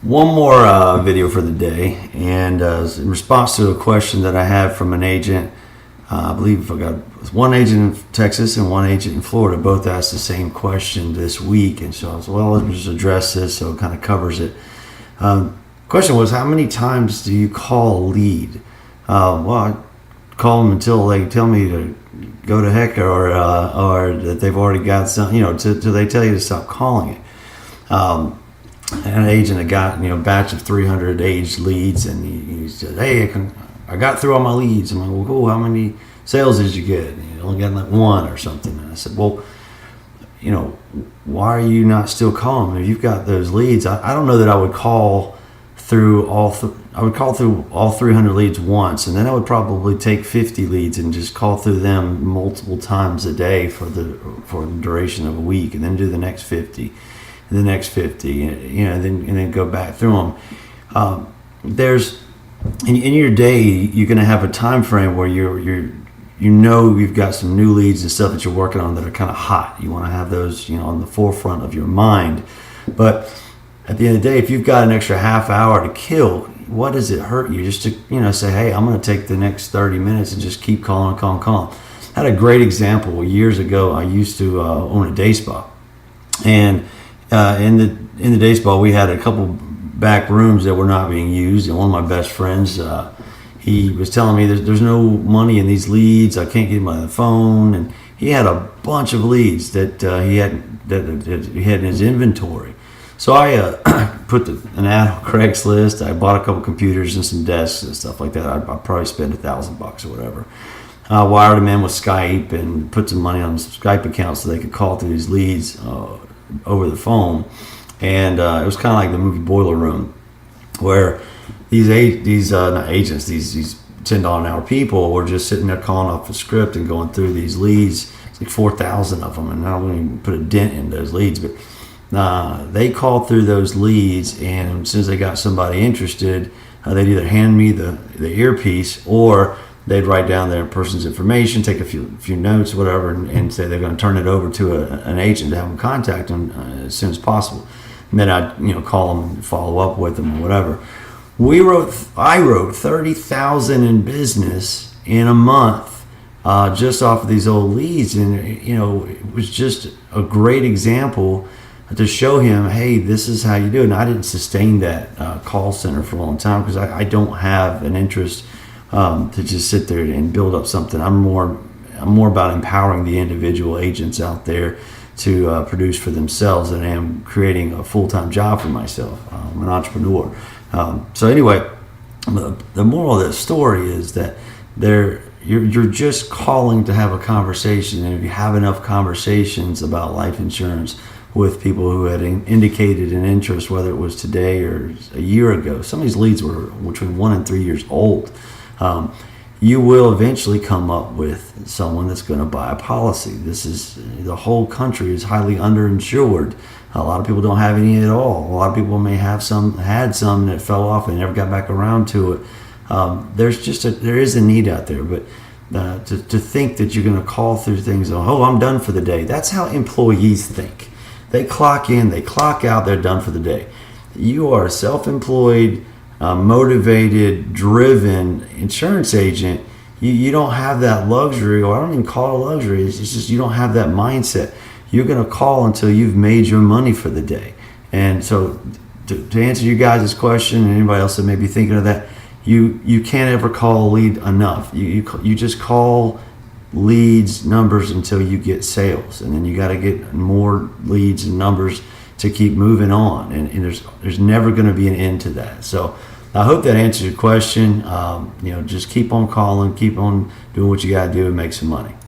One more video for the day, and in response to a question that I had from an agent. I believe I got one agent in Texas and one agent in Florida. Both asked the same question this week, and so I was let's just address this so it kind of covers it. Question was, how many times do you call a lead? I call them until they tell me to go to heck, or that they've already got some, till they tell you to stop calling it. An agent that got a batch of 300 aged leads, and he said, "Hey, I got through all my leads." I'm like, "Well, cool. How many sales did you get?" And only got like one or something. And I said, "Well, why are you not still calling? If you've got those leads, I don't know that I would call through I would call through all 300 leads once, and then I would probably take 50 leads and just call through them multiple times a day for the duration of a week, and then do the next 50, and the next 50, and then go back through them." There's in your day, you're going to have a time frame where you've got some new leads and stuff that you're working on that are kind of hot. You want to have those on the forefront of your mind. But at the end of the day, if you've got an extra half hour to kill, what does it hurt you just to say, "Hey, I'm going to take the next 30 minutes and just keep calling." I had a great example years ago. I used to own a day spa, and in the day spa we had a couple back rooms that were not being used, and one of my best friends, he was telling me there's no money in these leads. I can't get him on the phone, and he had a bunch of leads that he had in his inventory. So I put an ad on Craigslist. I bought a couple computers and some desks and stuff like that. I probably spent $1,000 or whatever. I wired them in with Skype and put some money on some Skype accounts so they could call through these leads over the phone. And it was kind of like the movie Boiler Room, where these not agents, these $10 an hour people were just sitting there calling off a script and going through these leads. It's like 4,000 of them, and I don't even put a dent in those leads. But they called through those leads, and as soon as they got somebody interested, they'd either hand me the earpiece, or they'd write down their person's information, take a few notes, whatever, and say they're going to turn it over to an agent to have them contact them as soon as possible. And then I'd call them and follow up with them or whatever. I wrote 30,000 in business in a month, just off of these old leads, and it was just a great example to show him, hey, this is how you do it. And I didn't sustain that call center for a long time because I don't have an interest to just sit there and build up something. I'm more about empowering the individual agents out there to produce for themselves than I am creating a full-time job for myself. I'm an entrepreneur. So anyway, the moral of this story is that you're just calling to have a conversation, and if you have enough conversations about life insurance with people who had indicated an interest, whether it was today or a year ago, some of these leads were between 1 and 3 years old. You will eventually come up with someone that's going to buy a policy. The whole country is highly underinsured. A lot of people don't have any at all. A lot of people may have had some that fell off and never got back around to it. There is a need out there, but to think that you're going to call through things, I'm done for the day. That's how employees think. They clock in, they clock out, they're done for the day. You are a self-employed, motivated, driven insurance agent. You don't have that luxury, or I don't even call it luxury. It's just you don't have that mindset. You're going to call until you've made your money for the day. And so to answer you guys' question, and anybody else that may be thinking of that, you can't ever call a lead enough. You just call leads, numbers until you get sales, and then you got to get more leads and numbers to keep moving on, and there's never going to be an end to that. So I hope that answers your question. Just keep on calling, keep on doing what you got to do and make some money.